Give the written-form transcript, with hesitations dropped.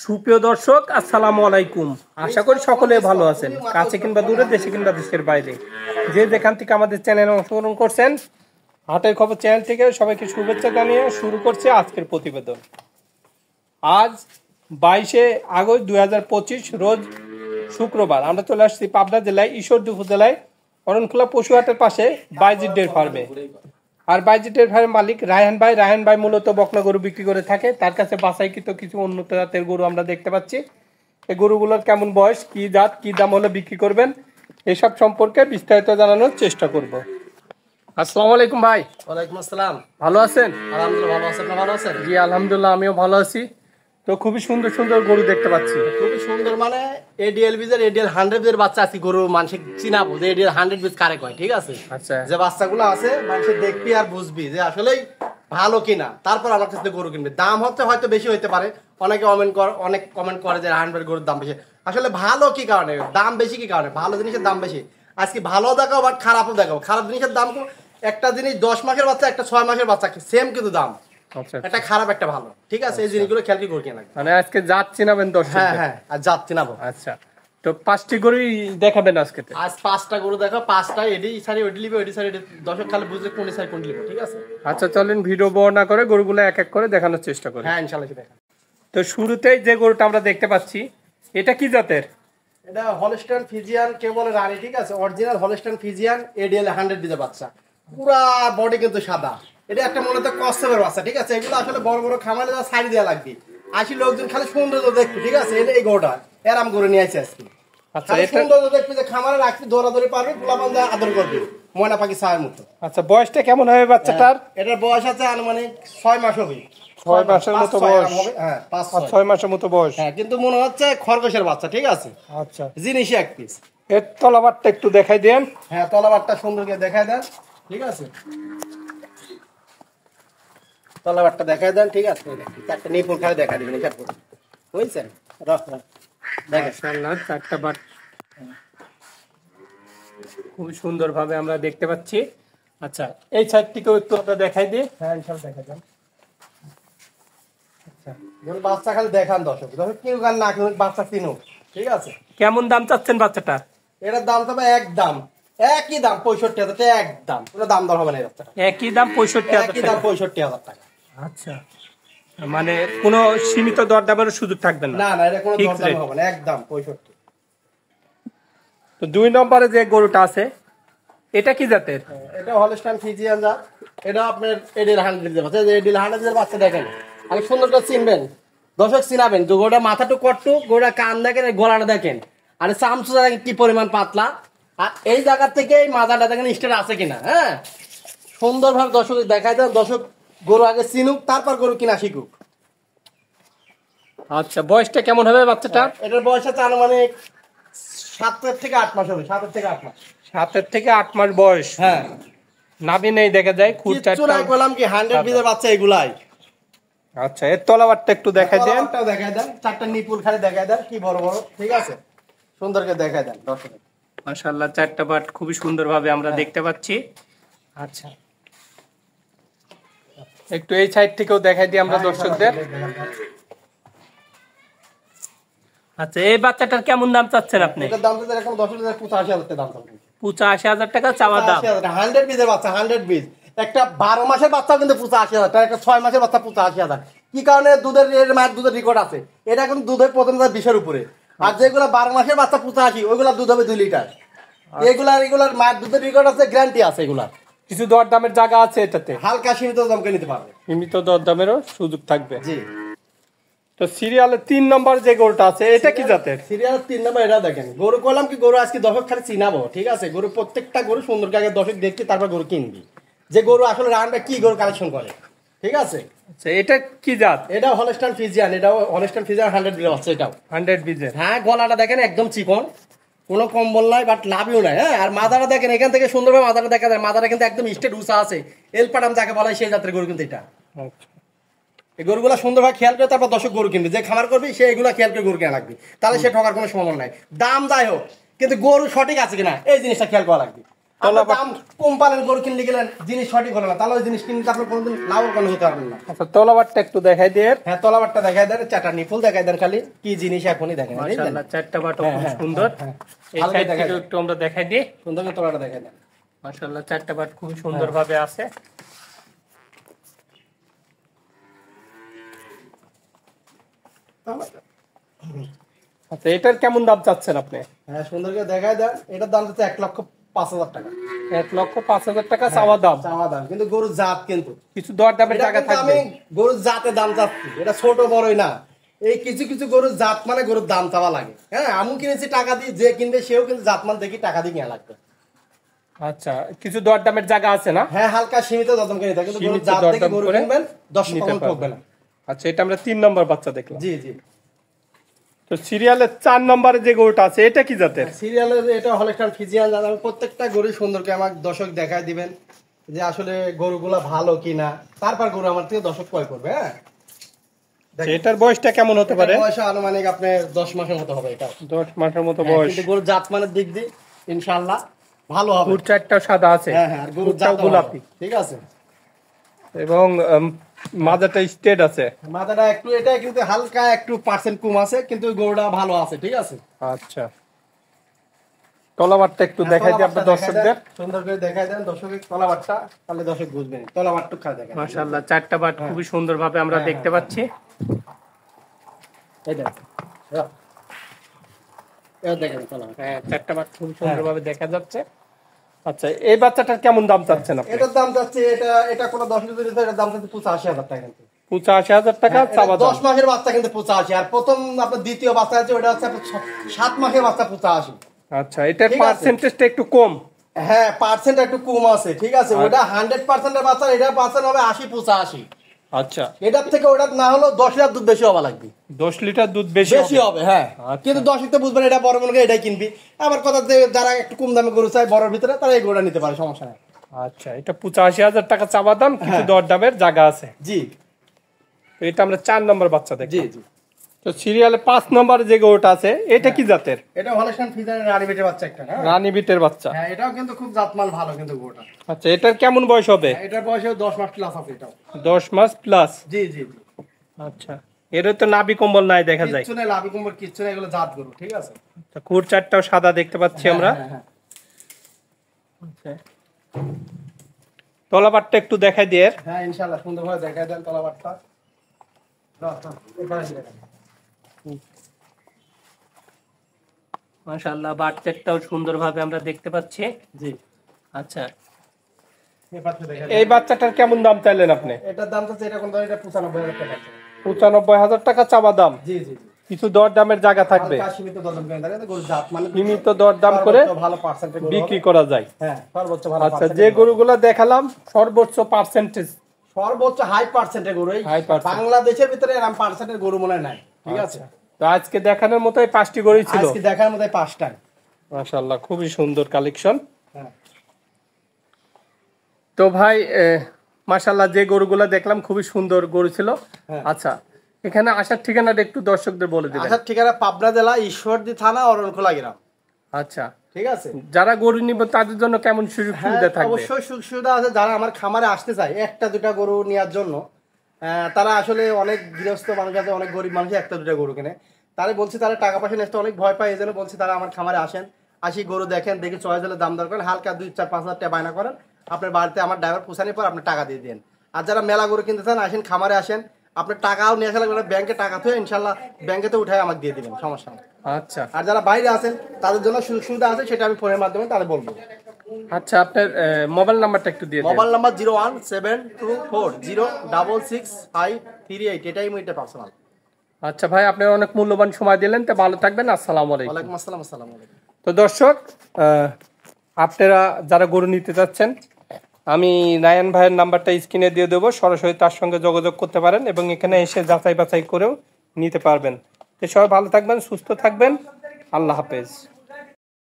সুপ্রিয় দর্শক, আসসালামু আলাইকুম। আশা করি সকলে ভালো আছেন, কাছে কিংবা দূরে, দেশে কিংবা দেশের বাইরে, যে যেখান থেকে আমাদের চ্যানেলে অংশগ্রহণ করছেন। হাটের খবর চ্যানেল থেকে সবাইকে শুভেচ্ছা জানিয়ে শুরু করছে আজকের প্রতিবেদন। আজ 22শে আগস্ট 2025 রোজ শুক্রবার। আমরা চলে আসছি পাবনা জেলায় ঈশ্বরদী উপজেলায় অরণখোলা পশুহাটের পাশে বাইজিৎ ডেয়ারি ফার্মে। আর বাইজিৎ ডেয়ারি ফার্মের মালিক রায়হান ভাই মূলত বকনা গরু বিক্রি করে থাকে। তার কাছে বাছাইকৃত কিছু উন্নত জাতের গরু আমরা দেখতে পাচ্ছি। এই গরুগুলোর কেমন বয়স, কি জাত, কি দাম হলে বিক্রি করবেন, এসব সম্পর্কে বিস্তারিত জানানোর চেষ্টা করব। আসসালামু আলাইকুম ভাই। ওয়ালাইকুম আসসালাম। ভালো আছেন? আলহামদুলিল্লাহ ভালো আছেন। ভালো আছেন? জি আলহামদুলিল্লাহ, আমিও ভালো আছি। তো খুবই সুন্দর সুন্দর গরু দেখতে পাচ্ছি। খুবই সুন্দর, মানে এডিএল বীজের এডিএল 100 বীজের বাচ্চা আছে। গরু মানুষ চিনাবো যে এডিএল 100 বীজ কারে কয়, ঠিক আছে? আচ্ছা, যে বাচ্চাগুলো আছে মানুষ দেখবি আর বুঝবি যে আসলেই ভালো কিনা, তারপর আমার কাছে গরু কিনবে। দাম হয়তো বেশি হইতে পারে, অনেকে কমেন্ট করে যে 100 গরুর দাম বেশি। আসলে ভালো কি কারণে, দাম বেশি কি কারণে? ভালো জিনিসের দাম বেশি। আজকে ভালো দেখাও বাট খারাপও দেখাও। খারাপ জিনিসের দাম একটা জিনিস 10 মাসের বাচ্চা, একটা 6 মাসের বাচ্চা সেম কিন্তু দাম। আচ্ছা, একটা খারাপ একটা ভালো, ঠিক আছে? এই জিনিসগুলো খেয়াল কি করে কেনা। মানে আজকে জাত চিনাবেন দর্শক? হ্যাঁ, আর জাত চিনাবো। আচ্ছা, তো 5টি গরুই দেখাবেন আজকে? আজ 5টা গরু দেখো, 5টা এডি সারি ওডি লিবে, ওডি সারি দর্শক খালি বুঝলে কোন সারি কোন লিবে, ঠিক আছে? আচ্ছা, চলেন ভিডিও বর্ণনা করে গরুগুলো এক এক করে দেখানোর চেষ্টা করি। হ্যাঁ ইনশাআল্লাহ দেখা। তো শুরুতেই যে গরুটা আমরা দেখতে পাচ্ছি, এটা কি জাতের? এটা হলস্টাইন ফিজিয়ান কে বলে রানী, ঠিক আছে? অরিজিনাল হলস্টাইন ফিজিয়ান এডিএল 100 বীজের বাচ্চা। পুরা বডি কিন্তু সাদা। এটা একটা মনে তো কষ্টের বাচ্চা, ঠিক আছে? এগুলো আসলে বড় বড় খামারে যা সাইড দেওয়া লাগবে। আসি লোকজন খালি সৌন্দর্য দেখবে, ঠিক আছে? এই গরুটা এরাম করে নিয়ে আসছে আজকে। আচ্ছা, সৌন্দর্য দেখবি যে খামারে রাখবি, দৌড়াদৌড়ি পারবি, পোলাপান আদর করবি, ময়না পাখি ছায়ের মতো। আচ্ছা, বয়সটা কেমন হবে বাচ্চাটার? এটার বয়স আছে আনুমানিক 6 মাস হবে। 6 মাসের মতো বয়স? হ্যাঁ, 6 মাসের মতো বয়স। হ্যাঁ, কিন্তু মনে হচ্ছে খরগোশের বাচ্চা, ঠিক আছে? আচ্ছা, জিনিসই এক পিস। এর তলাবারটা একটু দেখাই দেন। হ্যাঁ, তলাবারটা সুন্দর করে দেখাই দেন, ঠিক আছে? তলাবারটা দেখাই দেন, ঠিক আছে? একটা নিপুণ খালি দেখা দিবেন, হিসাব করে বুঝছেন? মাশাআল্লাহ, চারটা বাট খুব সুন্দর ভাবে আমরা দেখতে পাচ্ছি। আচ্ছা, এই সাইডটিকেও একটু আমরা দেখাই দিই। হ্যাঁ ইনশাআল্লাহ দেখা যান। আচ্ছা, যখন বাচ্চা খালি দেখান দর্শক কেউ গান না কেউ বাচ্চা চিনুক, ঠিক আছে? কেমন দাম চাচ্ছেন বাচ্চাটার? এটার দাম তবে একই দাম 65,000 টাকা, একদম কোনো দাম দর হবে না। এই বাচ্চাটা একই দাম 65,000 একই দাম 65,000 টাকা। আচ্ছা, মানে কোনো সীমিত দরদামের সুযোগ থাকবে না? না, এটা কোনো দরদাম হবে না, একদম 65। তো 2 নম্বরে যে গরুটা আছে, এটা কি জাতের? এটা হলস্টাইন ফিজিয়ান জাত। এটা আপনার এডিএল 100 এর বাচ্চা। এডিএল 100 এর বাচ্চা দেখেন, আমি সুন্দর করে চিনবেন দর্শক, চিনাবেন তো। গোটা মাথাটু কটটু, গোটা কান দেখেন, গলাটা দেখেন, আর চামচুটা দেখেন কি পরিমাণ পাতলা। আর এই জায়গা থেকে এই মাথাটা দেখেন স্টেট আছে কিনা। হ্যাঁ, সুন্দরভাবে দর্শক দেখাই দেন। দর্শক গরু আগে চিনুক, তারপর গরু কিনা শিখুক। আচ্ছা, বয়সটা কেমন হবে বাচ্চাটা? এটার বয়স আছে আনুমানিক 7 থেকে 8 মাস হবে। 7 থেকে 8 মাস। 7 থেকে 8 মাস বয়স। হ্যাঁ, নাভি নেই দেখা যায়, খুব কিচ্ছু নাই, বললাম কি 100 বীজের বাচ্চা এগুলাই। আচ্ছা, এর তলাবারটা একটু দেখাই দেন। দেখাই দেন, চারটা নিপুল খালি দেখাই দেন, কি বড় বড়, ঠিক আছে? সুন্দর করে দেখাই দেন দর্শক। মাশাআল্লাহ, চারটা বাট খুবই সুন্দরভাবে আমরা দেখতে পাচ্ছি। আচ্ছা, একটু এই সাইড থেকেও দেখাই দিই আমরা দর্শকদের। আচ্ছা, এই বাচ্চাটার কেমন দাম চাচ্ছেন আপনি? এটার দাম তো এরকম 85,000 টাকা দাম চাচ্ছেন। 85,000 টাকা চাওয়া দাম। 100 বীজের বাচ্চা, 100 বীজ। একটা 12 মাসের বাচ্চা কিন্তু 85,000 টাকা, একটা 6 মাসের বাচ্চা 85,000। কি কারণে? মায়ের দুধের রেকর্ড আছে। এটা কিন্তু দুধের প্রথম 20-এর উপরে। আর যেগুলো 12 মাসের বাচ্চা 85, ওইগুলা দুধ হবে 2 লিটার। এগুলার মায়ের দুধের রেকর্ড আছে, গ্যারান্টি আছে। এগুলা কিছু দরদামের জায়গা আছে এটাতে? হালকা সীমিত দামকে নিতে পারবে, সীমিত দরদামেরও সুযোগ থাকবে। জি। তো সিরিয়ালে 3 নম্বর যে গরুটা আছে, এটা কি জাতের? সিরিয়াল 3 নম্বর। এটা দেখেন গরু কলাম কি গরু আজকে দর্শক খালি চিনাবো, ঠিক আছে? গরু প্রত্যেকটা গরু সুন্দর আগে দর্শক দেখছি, তারপর গরু কিনবি। যে গরু আসলে রানটা কি গরু কালেকশন করে, ঠিক আছে? আচ্ছা, এটা কি জাত? এটা হলস্টাইন ফিজিয়ান। এটাও হলস্টাইন ফিজিয়ান 100 বীজের বাচ্চা। এটাও 100 বীজের। হ্যাঁ, গলাটা দেখেন একদম চিকন, কোনো কম্বল নাই, বাট লাভিও নাই। হ্যাঁ, আর মাথাটা দেখেন, এখান থেকে সুন্দরভাবে মাথাটা দেখা যায়। মাথাটা কিন্তু একদম স্টেট উঁচা আছে। এলপাটাম যাকে বলা হয় সেই জাতের গরু কিন্তু এটা। আচ্ছা, এই গরুগুলা সুন্দরভাবে খেয়াল করে তারপর দর্শক গরু কিনবে। যে খামার করবি সে এগুলা খেয়াল করে গরু কেনা লাগবে, তাহলে সে ঠকার কোনো সম্ভাবনা নাই। দাম যাই হোক, কিন্তু গরু সঠিক আছে কিনা এই জিনিসটা খেয়াল করা লাগবে। তলাবাট দাম কম পালেন গরু কিনলে গেলেন জিনিস সঠিক হলো না, তাহলে ওই জিনিস কিনতে আপনি কোনোদিন লাভ কোনো হতে পারবেন না। আচ্ছা তলাবাটটা একটু দেখাই দিয়ে। হ্যাঁ তলাবাটটা দেখাই দেন, চারটা নিপুল দেখাই দেন, খালি কি জিনিস এখনই দেখেন। মাশাআল্লাহ চারটা বাট খুব সুন্দর। এই ভালো সাইড দেখাই থেকে দেন। একটু আমরা দেখাই দিই। সুন্দর করে তলাটা দেখাই দেন। মাশাআল্লাহ চারটা বাট খুব সুন্দর ভাবে আছে। আচ্ছা এটার কেমন দাম চাচ্ছেন আপনি? হ্যাঁ সুন্দর করে দেখাই দেন। এটার দাম হচ্ছে 1,05,000 টাকা। 1,05,000 টাকা চাওয়া দাম। চাওয়া দাম, কিন্তু গরুর জাত কিন্তু কিছু দর দামের এটা টাকা কিন্তু থাকবে। আমি গরুর জাতের দাম চাচ্ছি, এটা ছোট বড়ই না। এই কিছু কিছু গরুর জাত মানে গরুর দাম চাওয়া লাগে। হ্যাঁ আমি কিনেছি টাকা দিয়ে, যে কিনবে সেও কিন্তু জাত মান দেখি টাকা দিয়ে কেনা লাগবে। আচ্ছা কিছু দর দামের জায়গা আছে না? হ্যাঁ হালকা সীমিত দরদাম করে থাকে, কিন্তু গরুর সীমিত জাত দেখে দরদাম গরু করে কিনবেন, 10 নিতে কম ঠকবে পারবেন। না। আচ্ছা এটা আমরা 3 নম্বর বাচ্চা দেখলাম। জি জি। তো সিরিয়ালের 4 নম্বরে যে গরুটা আছে এটা কি জাতের? সিরিয়ালে এটা হলস্টাইন ফ্রিজিয়ান জাত। আমি প্রত্যেকটা গরু সুন্দরকে আমার দর্শক দেখায় দিবেন যে আসলে গরুগুলা ভালো কিনা, তারপর গরু আমার থেকে দর্শক ক্রয় করবে। হ্যাঁ এটার বয়সটা কেমন হতে পারে? বয়স আনুমানিক আপনার 10 মাসের মতো হবে এটা। 10 মাসের মতো হ্যাঁ, বয়স। কিন্তু গরুর জাতমানের দিক দিয়ে ইনশাআল্লাহ ভালো হবে। পুর চারটা সাদা আছে। হ্যাঁ হ্যাঁ, আর গরুর পুরটাও জাতও গোলাপি। ভালো। ঠিক আছে। এবং মাথাটা স্ট্রেট আছে। মাথাটা একটু, এটা কিন্তু হালকা একটু পার্সেন্ট কম আছে, কিন্তু গরুটা ভালো আছে। ঠিক আছে। আচ্ছা তলাবাটটা একটু দেখাই দিই আপনার দর্শকদের। সুন্দর করে দেখাই দেন দর্শকের তলাবাটটা, তাহলে দর্শক বুঝবেন। তলাবাটটু খায় দেখেন। মাশাআল্লাহ চারটা বাট খুবই সুন্দর ভাবে আমরা দেখতে পাচ্ছি। এই দেখেন। এই দেখেন তলাবাট। হ্যাঁ চারটা বাট খুবই সুন্দর ভাবে দেখা যাচ্ছে। আচ্ছা এই বাচ্চাটার কেমন দাম চাচ্ছেন আপনি? এটার দাম যাচ্ছে, এটা কোনো 10 লিটার দিতে, এটার দাম যাচ্ছে 85,000 টাকা কিন্তু। 85,000 টাকা চাওয়া দাম। 10 মাসের বাচ্চা কিন্তু 85, আর প্রথম আপনার দ্বিতীয় বাচ্চা আছে ওটা হচ্ছে আপনার 7 মাসের বাচ্চা 85। আচ্ছা এটার ঠিক আছে। পার্সেন্টেজটা একটু কম। হ্যাঁ পার্সেন্ট একটু কম আছে। ঠিক আছে। ওটা 100% এর বাচ্চা, এটা পার্সেন্ট হবে 80-85। আচ্ছা এটার থেকে ওটা না হলো 10 লিটার দুধ বেশি হওয়া লাগবে। 10 লিটার দুধ বেশি বেশি হবে হ্যাঁ। আচ্ছা। কিন্তু 10 তো বুঝবেন, এটা বড় মনে করে এটাই কিনবি। আবার কথা যে যারা একটু কম দামে গরু চায় বড়র ভিতরে, তারা এই গরুটা নিতে পারে, সমস্যা নাই। আচ্ছা এটা 85,000 টাকা চাওয়া দাম, কিছু দর দামের জায়গা আছে। জি তো এটা আমরা 4 নম্বর বাচ্চা দেখি। জি জি। তো সিরিয়ালে 5 নম্বর যে গরুটা আছে এটা কি জাতের? এটা হলস্টাইন ফ্রিজিয়ানের রানী বেটের বাচ্চা একটা। হ্যাঁ রানী বিটের বাচ্চা। হ্যাঁ এটাও কিন্তু খুব জাতমান ভালো কিন্তু গরুটা। আচ্ছা এটার কেমন বয়স হবে? এটার বয়স 10 মাস প্লাস আছে এটাও। 10 মাস প্লাস। জি জি জি। আচ্ছা এর তো নাভি কম্বল নাই দেখা যায়। কিচ্ছু নেই, লাভি কুমড় কিচ্ছু নেই, এগুলো জাত গরু। ঠিক আছে। আচ্ছা, খুর চারটাও সাদা দেখতে পাচ্ছি আমরা। হ্যাঁ, হ্যাঁ, আচ্ছা। তলাবাটটা একটু দেখাই দিয়ে। হ্যাঁ ইনশাআল্লাহ সুন্দরভাবে দেখাই দেন তলাবাটটা। মাশাআল্লাহ বাটটাও সুন্দরভাবে আমরা দেখতে পাচ্ছি। জি আচ্ছা এপাশে দেখাই এই বাচ্চাটার কেমন দাম চাইলেন আপনি? এটার দাম তো এটা কোন দাম, এটা 95,000 টাকা। 95,000 টাকা চাওয়া দাম। জি জি জি। কিছু দর দামের জায়গা থাকবে। হালকা সীমিত দরদাম করে থাকে, গরু জাত মানে সীমিত দর দাম করে সর্বোচ্চ ভালো পার্সেন্টে গরু বিক্রি হবে। করা যায়। হ্যাঁ সর্বোচ্চ ভালো আচ্ছা percent যে এর গরু। গরুগুলো দেখালাম সর্বোচ্চ পার্সেন্টেজ, সর্বোচ্চ হাই পার্সেন্টের গরু এই High percent। বাংলাদেশের ভিতরে এরকম পার্সেন্টের গরু মনে হয় নাই। ঠিক আছে। তো আজকে দেখানোর মতো এই 5টি গরুই ছিল। আজকে দেখার মধ্যে 5টা। মাশাআল্লাহ খুবই সুন্দর কালেকশন। হ্যাঁ তো ভাই মাশাআল্লাহ যে গরুগুলো দেখলাম খুবই সুন্দর গরু ছিল। হ্যাঁ। আচ্ছা এখানে আসার ঠিকানাটা একটু দর্শকদের বলে দিবেন। আসার ঠিকানা পাবনা জেলা ঈশ্বরদী থানা অরণখোলা গ্রাম। আচ্ছা ঠিক আছে। যারা গরু নিবে তাদের জন্য কেমন সুযোগ হ্যাঁ সুবিধা থাকবে? অবশ্যই সুযোগ সুবিধা আছে। যারা আমার খামারে আসতে চায় একটা দুটা গরু নেওয়ার জন্য, তারা আসলে অনেক গৃহস্থ মানুষ আছে, অনেক গরিব মানুষ একটা দুটা গরু কিনে। তারা বলছে তারা টাকা পয়সা নিতে অনেক ভয় পায়, এই জন্য বলছে তারা আমার খামারে আসেন, আসি গরু দেখেন, দেখে চয়েস হলে দাম দর করেন, হালকা 2-4-5 হাজার টাকা বায়না করেন, আপনার বাড়িতে আমার ড্রাইভার পৌঁছানোর পর আপনি টাকা দিয়ে দেন। আর যারা মেলা গরু কিনতে চান আসেন, খামারে আসেন, আপনার টাকাও নিয়ে আসা লাগবে না, ব্যাংকে টাকা থুয়ে ইনশাল্লাহ ব্যাংকেতে উঠায় আমাকে দিয়ে দিবেন, সমস্যা নেই। আচ্ছা আর যারা বাইরে আছেন তাদের জন্য সুযোগ সুবিধা আছে, সেটা আমি ফোনের মাধ্যমে তাদের বলবো। আচ্ছা আপনার মোবাইল নাম্বারটা একটু দিয়ে দিন। মোবাইল নাম্বার 01724065538, এটাই এটা পার্সোনাল। আচ্ছা ভাই আপনার অনেক মূল্যবান সময় দিলেন, তো ভালো থাকবেন। আসসালামু আলাইকুম। ওয়ালাইকুম আসসালাম। আসসালামু আলাইকুম। তো দর্শক আপনারা যারা গরু নিতে চাচ্ছেন, আমি নায়ান ভাইয়ের নাম্বারটা স্ক্রিনে দিয়ে দেবো, সরাসরি তার সঙ্গে যোগাযোগ করতে পারেন এবং এখানে এসে যাচাই বাছাই করেও নিতে পারবেন। তো সবাই ভালো থাকবেন, সুস্থ থাকবেন, আল্লাহ হাফেজ।